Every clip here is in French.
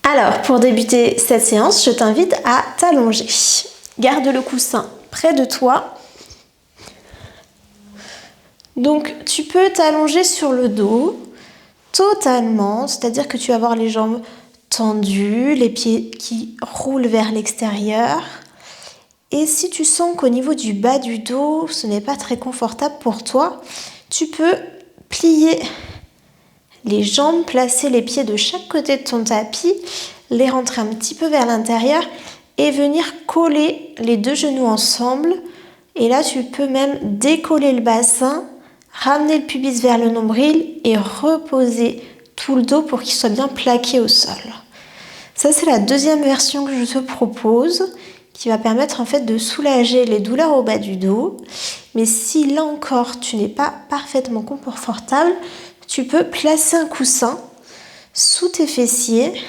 Alors, pour débuter cette séance, je t'invite à t'allonger. Garde le coussin près de toi. Donc, tu peux t'allonger sur le dos totalement, c'est-à-dire que tu vas avoir les jambes tendues, les pieds qui roulent vers l'extérieur. Et si tu sens qu'au niveau du bas du dos, ce n'est pas très confortable pour toi, tu peux plier les jambes, placer les pieds de chaque côté de ton tapis, les rentrer un petit peu vers l'intérieur et venir coller les deux genoux ensemble. Et là, tu peux même décoller le bassin, ramener le pubis vers le nombril et reposer tout le dos pour qu'il soit bien plaqué au sol. Ça, c'est la deuxième version que je te propose, qui va permettre en fait de soulager les douleurs au bas du dos. Mais si là encore tu n'es pas parfaitement confortable, tu peux placer un coussin sous tes fessiers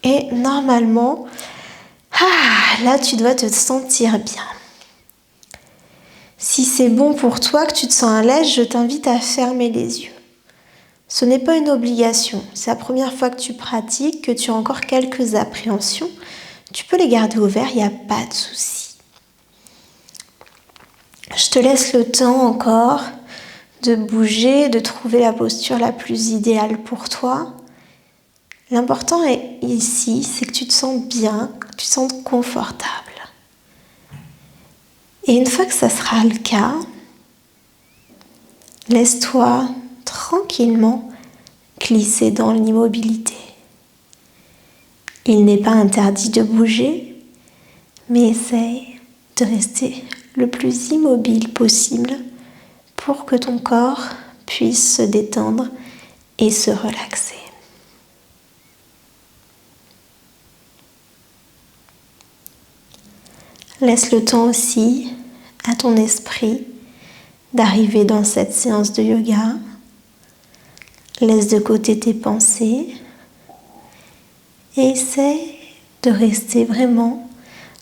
et normalement, là tu dois te sentir bien. Si c'est bon pour toi, que tu te sens à l'aise, je t'invite à fermer les yeux. Ce n'est pas une obligation, c'est la première fois que tu pratiques, que tu as encore quelques appréhensions. Tu peux les garder ouverts, il n'y a pas de souci. Je te laisse le temps encore de bouger, de trouver la posture la plus idéale pour toi. L'important ici, c'est que tu te sens bien, que tu te sens confortable. Et une fois que ça sera le cas, laisse-toi tranquillement glisser dans l'immobilité. Il n'est pas interdit de bouger, mais essaye de rester le plus immobile possible pour que ton corps puisse se détendre et se relaxer. Laisse le temps aussi à ton esprit d'arriver dans cette séance de yoga. Laisse de côté tes pensées et essaie de rester vraiment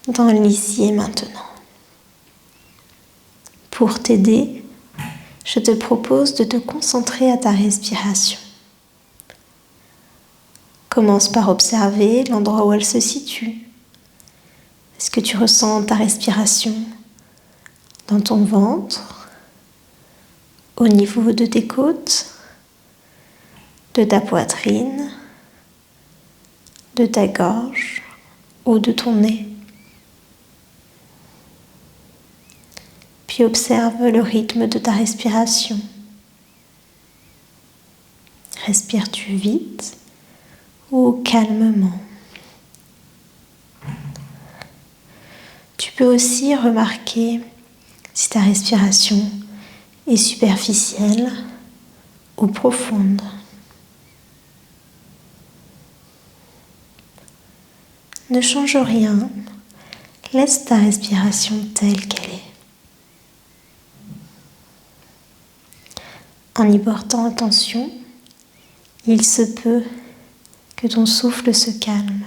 dans l'ici et maintenant. Pour t'aider, je te propose de te concentrer à ta respiration. Commence par observer l'endroit où elle se situe. Est-ce que tu ressens ta respiration dans ton ventre, au niveau de tes côtes, de ta poitrine, de ta gorge ou de ton nez? Puis observe le rythme de ta respiration. Respires-tu vite ou calmement? Tu peux aussi remarquer si ta respiration est superficielle ou profonde. Ne change rien, laisse ta respiration telle qu'elle est. En y portant attention, il se peut que ton souffle se calme,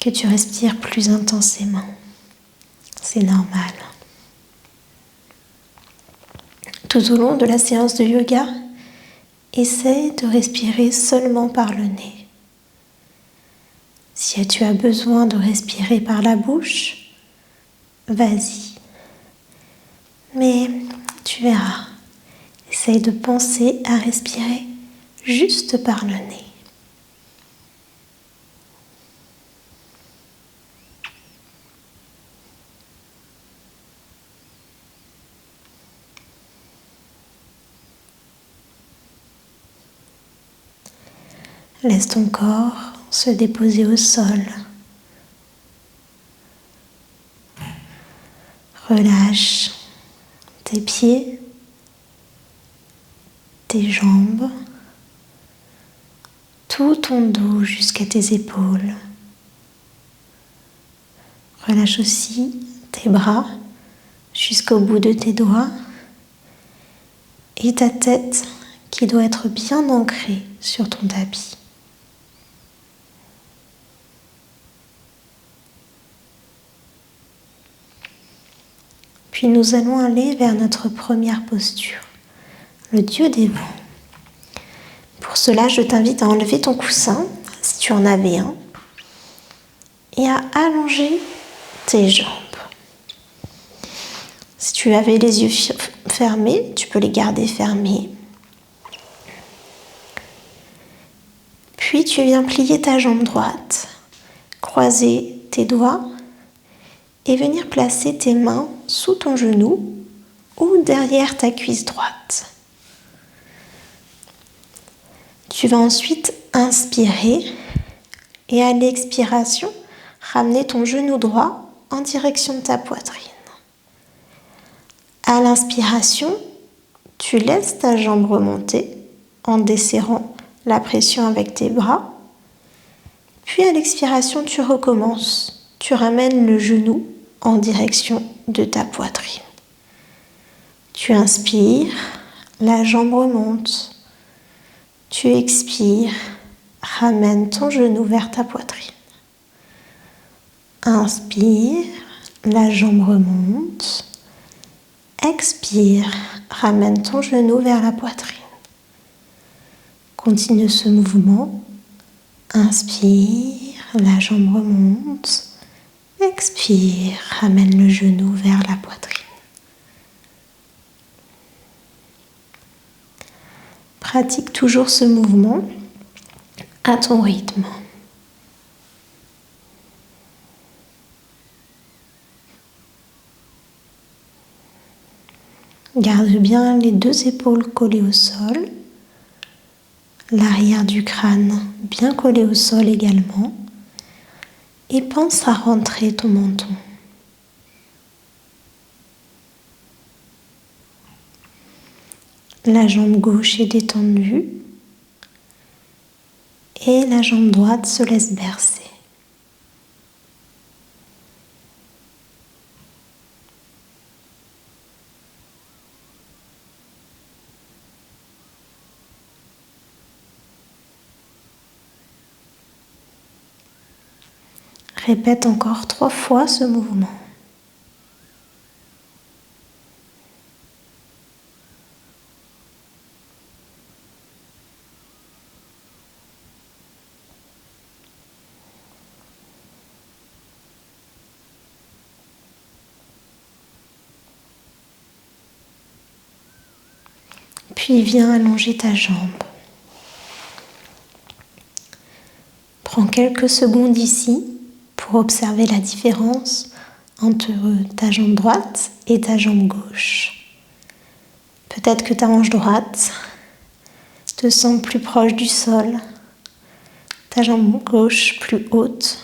que tu respires plus intensément. C'est normal. Tout au long de la séance de yoga, essaie de respirer seulement par le nez. Si tu as besoin de respirer par la bouche, vas-y. Mais tu verras, essaye de penser à respirer juste par le nez. Laisse ton corps se déposer au sol. Relâche tes pieds, tes jambes, tout ton dos jusqu'à tes épaules. Relâche aussi tes bras jusqu'au bout de tes doigts et ta tête qui doit être bien ancrée sur ton tapis. Puis nous allons aller vers notre première posture, le Dieu des vents. Pour Pour cela, je t'invite à enlever ton coussin, si tu en avais un, et à allonger tes jambes. Si tu avais les yeux fermés, tu peux les garder fermés. Puis tu viens plier ta jambe droite, croiser tes doigts et venir placer tes mains sous ton genou ou derrière ta cuisse droite. Tu vas ensuite inspirer et à l'expiration, ramener ton genou droit en direction de ta poitrine. À l'inspiration, tu laisses ta jambe remonter en desserrant la pression avec tes bras. Puis à l'expiration, tu recommences. Tu ramènes le genou en direction de ta poitrine. Tu inspires, la jambe remonte. Tu expires, ramène ton genou vers ta poitrine. Inspire, la jambe remonte. Expire, ramène ton genou vers la poitrine. Continue ce mouvement. Inspire, la jambe remonte. Expire, ramène le genou vers la poitrine. Pratique toujours ce mouvement à ton rythme. Garde bien les deux épaules collées au sol, l'arrière du crâne bien collé au sol également, et pense à rentrer ton menton. La jambe gauche est détendue et la jambe droite se laisse bercer. Répète encore 3 fois ce mouvement. Puis viens allonger ta jambe. Prends quelques secondes ici pour observer la différence entre ta jambe droite et ta jambe gauche. Peut-être que ta hanche droite te semble plus proche du sol, ta jambe gauche plus haute.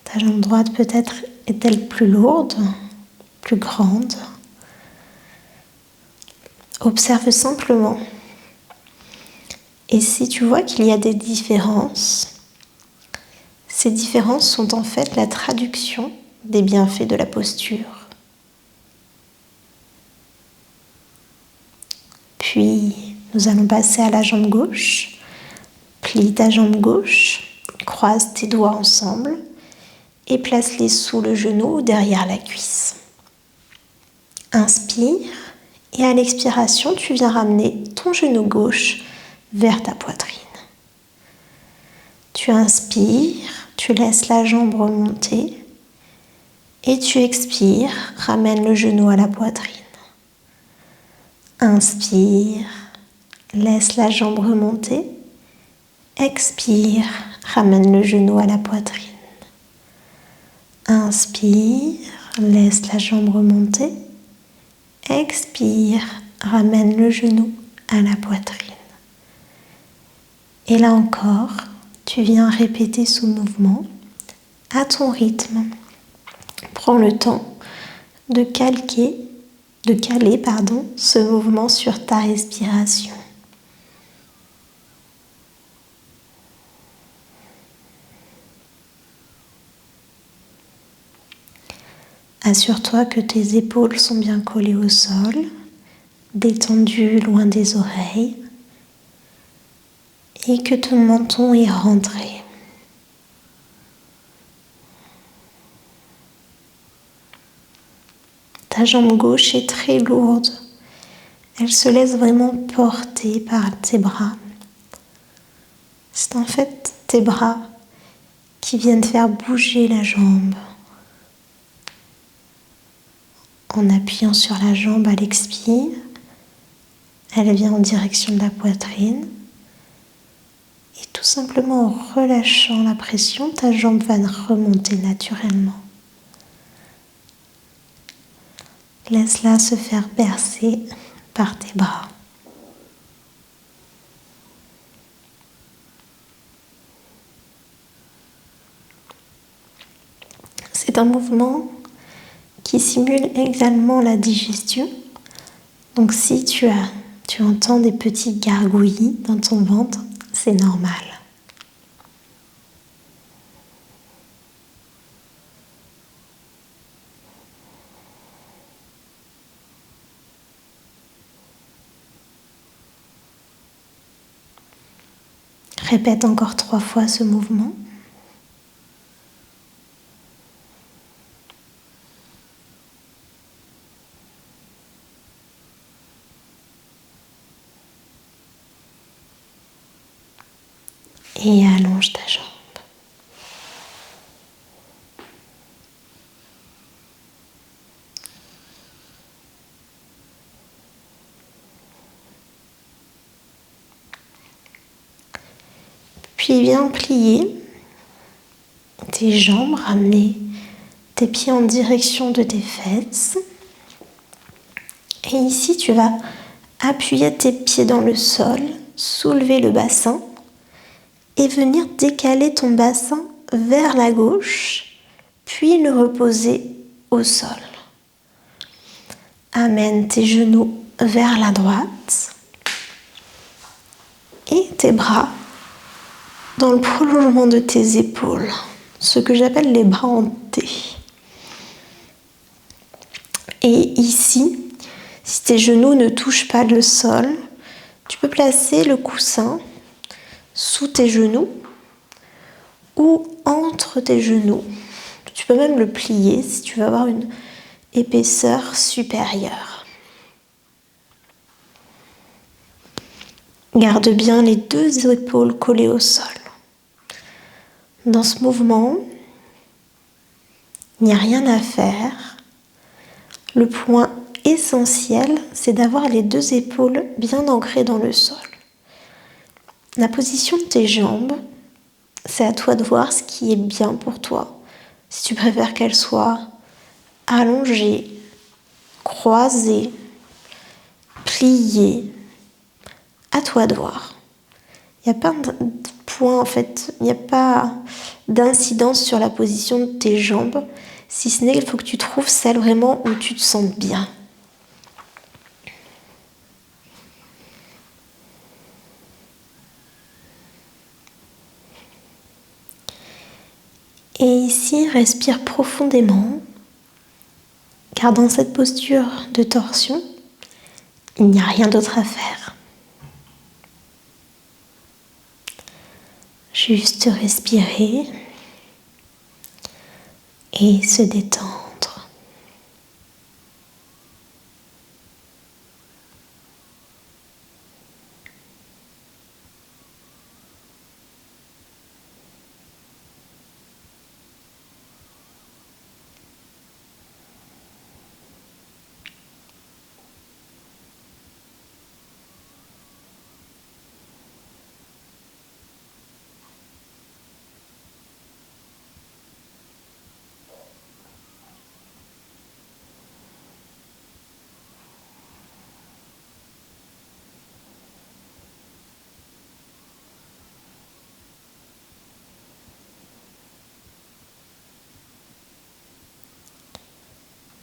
Ta jambe droite peut-être est-elle plus lourde, plus grande. Observe simplement. Et si tu vois qu'il y a des différences, ces différences sont en fait la traduction des bienfaits de la posture. Puis, nous allons passer à la jambe gauche. Plie ta jambe gauche, croise tes doigts ensemble et place-les sous le genou ou derrière la cuisse. Inspire et à l'expiration, tu viens ramener ton genou gauche vers ta poitrine. Tu inspires, tu laisses la jambe remonter et tu expires, ramène le genou à la poitrine. Inspire, laisse la jambe remonter, expire, ramène le genou à la poitrine. Inspire, laisse la jambe remonter, expire, ramène le genou à la poitrine. Et là encore, tu viens répéter ce mouvement à ton rythme. Prends le temps de caler ce mouvement sur ta respiration. Assure-toi que tes épaules sont bien collées au sol, détendues loin des oreilles, et que ton menton est rentré. Ta jambe gauche est très lourde Elle se laisse vraiment porter par tes bras. C'est en fait tes bras qui viennent faire bouger la jambe. En appuyant sur la jambe à l'expire, elle vient en direction de la poitrine. Et tout simplement en relâchant la pression, ta jambe va remonter naturellement. Laisse-la se faire bercer par tes bras. C'est un mouvement qui simule également la digestion. Donc si tu entends des petits gargouillis dans ton ventre, c'est normal. Répète encore 3 fois ce mouvement. Et allonge ta jambe. Puis viens plier tes jambes, ramener tes pieds en direction de tes fesses. Et ici, tu vas appuyer tes pieds dans le sol, soulever le bassin et venir décaler ton bassin vers la gauche, puis le reposer au sol. Amène tes genoux vers la droite et tes bras dans le prolongement de tes épaules, ce que j'appelle les bras en T. Et ici, si tes genoux ne touchent pas le sol, tu peux placer le coussin sous tes genoux ou entre tes genoux. Tu peux même le plier si tu veux avoir une épaisseur supérieure. Garde bien les 2 épaules collées au sol. Dans ce mouvement, il n'y a rien à faire. Le point essentiel, c'est d'avoir les 2 épaules bien ancrées dans le sol. La position de tes jambes, c'est à toi de voir ce qui est bien pour toi. Si tu préfères qu'elles soient allongées, croisées, pliées, à toi de voir. Il n'y a pas de point en fait, il n'y a pas d'incidence sur la position de tes jambes, si ce n'est qu'il faut que tu trouves celle vraiment où tu te sens bien. Et ici, respire profondément, car dans cette posture de torsion, il n'y a rien d'autre à faire. Juste respirer et se détendre.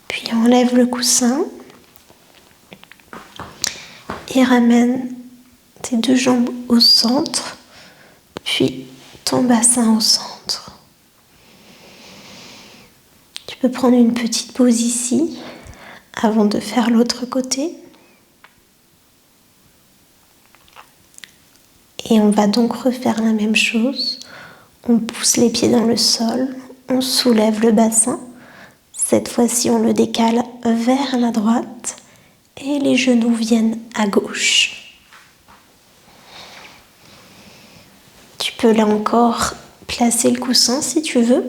Puis enlève le coussin et ramène tes 2 jambes au centre, puis ton bassin au centre. Tu peux prendre une petite pause ici avant de faire l'autre côté. Et on va donc refaire la même chose. On pousse les pieds dans le sol, on soulève le bassin. Cette fois-ci, on le décale vers la droite Et les genoux viennent à gauche. Tu peux là encore placer le coussin si tu veux.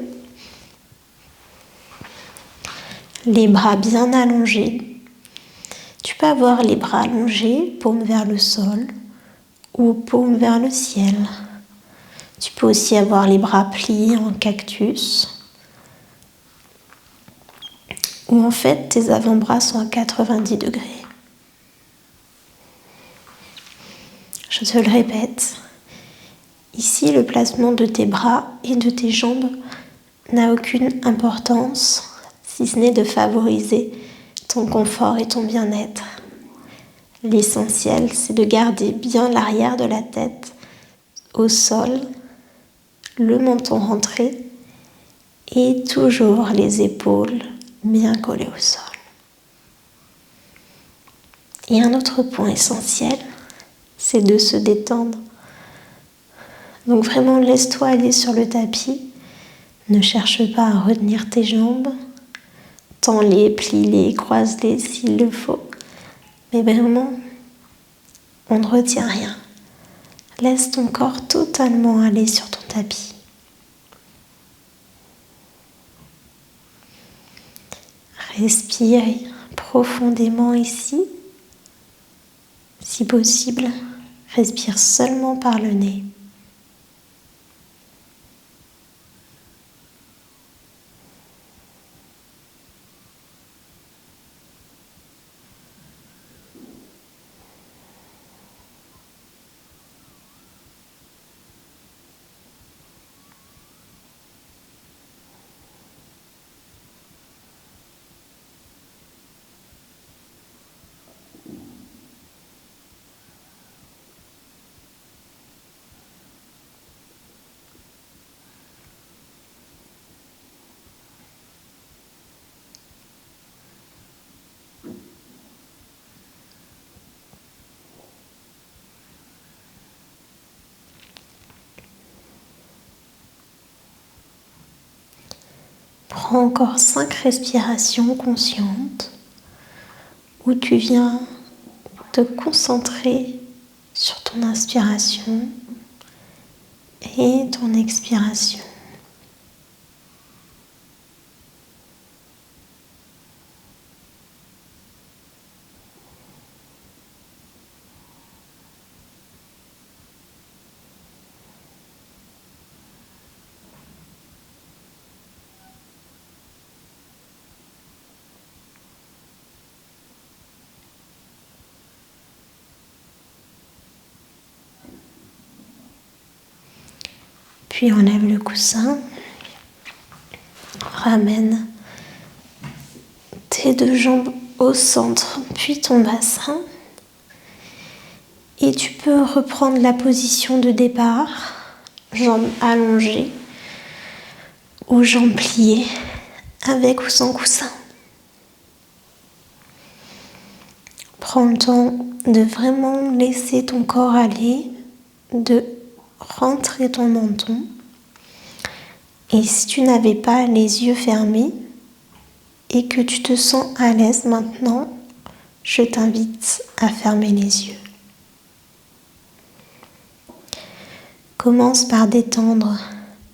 Les bras bien allongés. Tu peux avoir les bras allongés, paume vers le sol ou paume vers le ciel. Tu peux aussi avoir les bras pliés en cactus. Ou en fait, tes avant-bras sont à 90 degrés. Je te le répète, ici le placement de tes bras et de tes jambes n'a aucune importance, si ce n'est de favoriser ton confort et ton bien-être. L'essentiel, c'est de garder bien l'arrière de la tête au sol, le menton rentré et toujours les épaules bien collées au sol. Et un autre point essentiel, c'est de se détendre. Donc vraiment, laisse-toi aller sur le tapis. Ne cherche pas à retenir tes jambes. Tends-les, plie-les, croise-les s'il le faut. Mais vraiment, on ne retient rien. Laisse ton corps totalement aller sur ton tapis. Respire profondément ici. Si possible, respire seulement par le nez. Prends encore 5 respirations conscientes où tu viens te concentrer sur ton inspiration et ton expiration. Puis enlève le coussin, ramène tes 2 jambes au centre, puis ton bassin. Et tu peux reprendre la position de départ, jambes allongées ou jambes pliées, avec ou sans coussin. Prends le temps de vraiment laisser ton corps aller, de rentrer ton menton. Et si tu n'avais pas les yeux fermés et que tu te sens à l'aise maintenant, je t'invite à fermer les yeux. Commence par détendre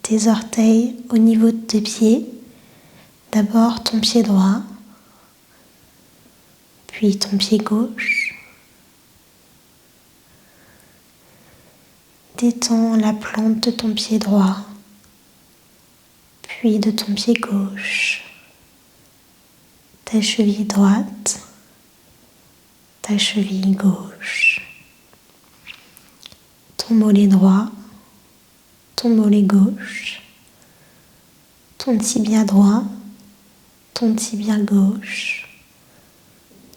tes orteils au niveau de tes pieds. D'abord ton pied droit, puis ton pied gauche. Détends la plante de ton pied droit, puis de ton pied gauche. Ta cheville droite, ta cheville gauche. Ton mollet droit, ton mollet gauche. Ton tibia droit, ton tibia gauche.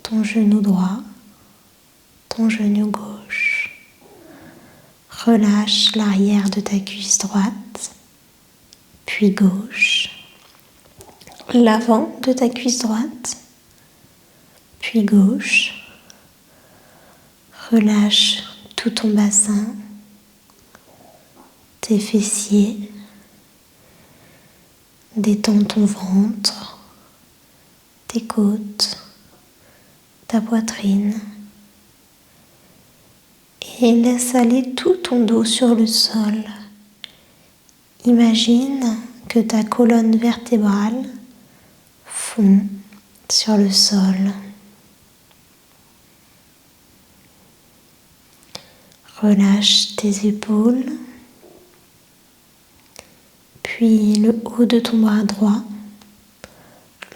Ton genou droit, ton genou gauche. Relâche l'arrière de ta cuisse droite, puis gauche. L'avant de ta cuisse droite, puis gauche. Relâche tout ton bassin, tes fessiers. Détends ton ventre, tes côtes, ta poitrine et laisse aller tout ton dos sur le sol. Imagine que ta colonne vertébrale fond sur le sol. Relâche tes épaules, puis le haut de ton bras droit,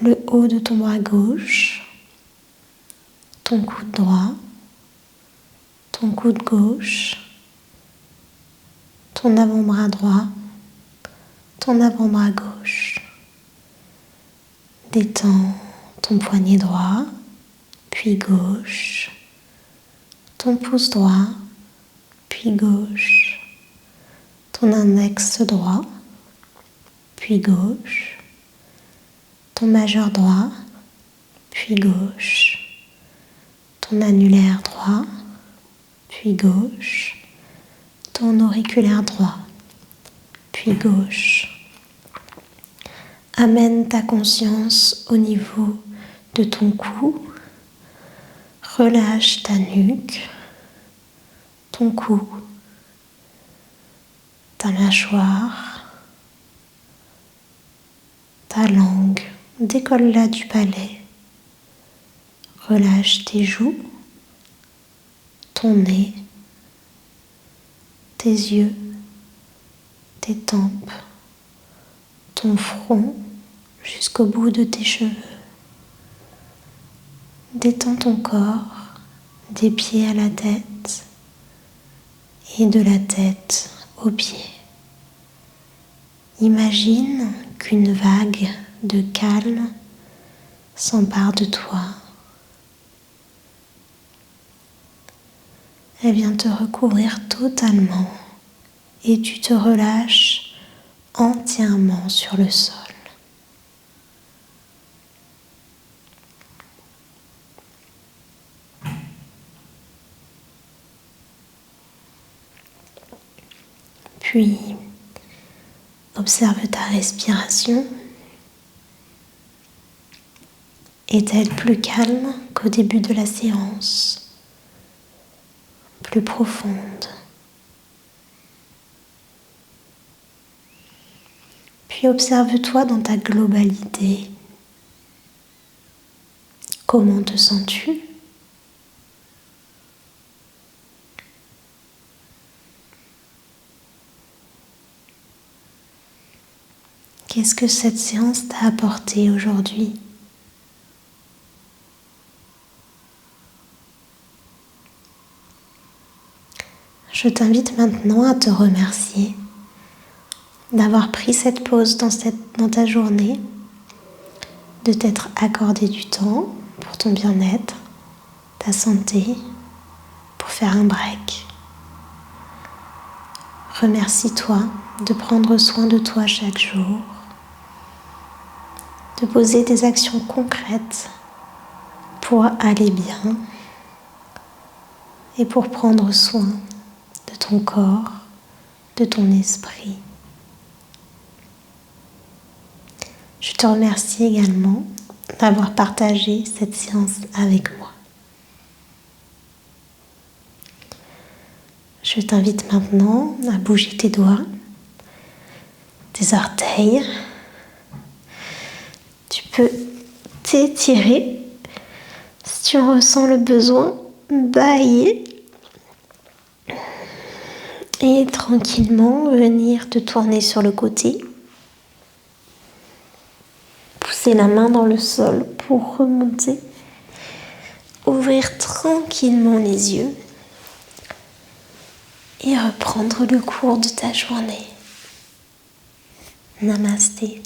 le haut de ton bras gauche, ton coude droit, ton coude gauche, ton avant-bras droit, ton avant-bras gauche. Détends ton poignet droit, puis gauche, ton pouce droit, puis gauche, ton index droit, puis gauche, ton majeur droit, puis gauche, ton annulaire droit, puis gauche, ton auriculaire droit, puis gauche. Amène ta conscience au niveau de ton cou, relâche ta nuque, ton cou, ta mâchoire, ta langue, décolle-la du palais, relâche tes joues, ton nez, tes yeux, tes tempes, ton front jusqu'au bout de tes cheveux. Détends ton corps des pieds à la tête et de la tête aux pieds. Imagine qu'une vague de calme s'empare de toi. Elle vient te recouvrir totalement et tu te relâches entièrement sur le sol. Puis, observe ta respiration. Est-elle plus calme qu'au début de la séance? Plus profonde? Puis observe-toi dans ta globalité. Comment te sens-tu? Qu'est-ce que cette séance t'a apporté aujourd'hui? Je t'invite maintenant à te remercier d'avoir pris cette pause dans ta journée, de t'être accordé du temps pour ton bien-être, ta santé, pour faire un break. Remercie-toi de prendre soin de toi chaque jour, de poser des actions concrètes pour aller bien et pour prendre soin de ton corps, de ton esprit. Je te remercie également d'avoir partagé cette séance avec moi. Je t'invite maintenant à bouger tes doigts, tes orteils. Tu peux t'étirer si tu en ressens le besoin, bailler et tranquillement venir te tourner sur le côté. Pousser la main dans le sol pour remonter. Ouvrir tranquillement les yeux et reprendre le cours de ta journée. Namasté.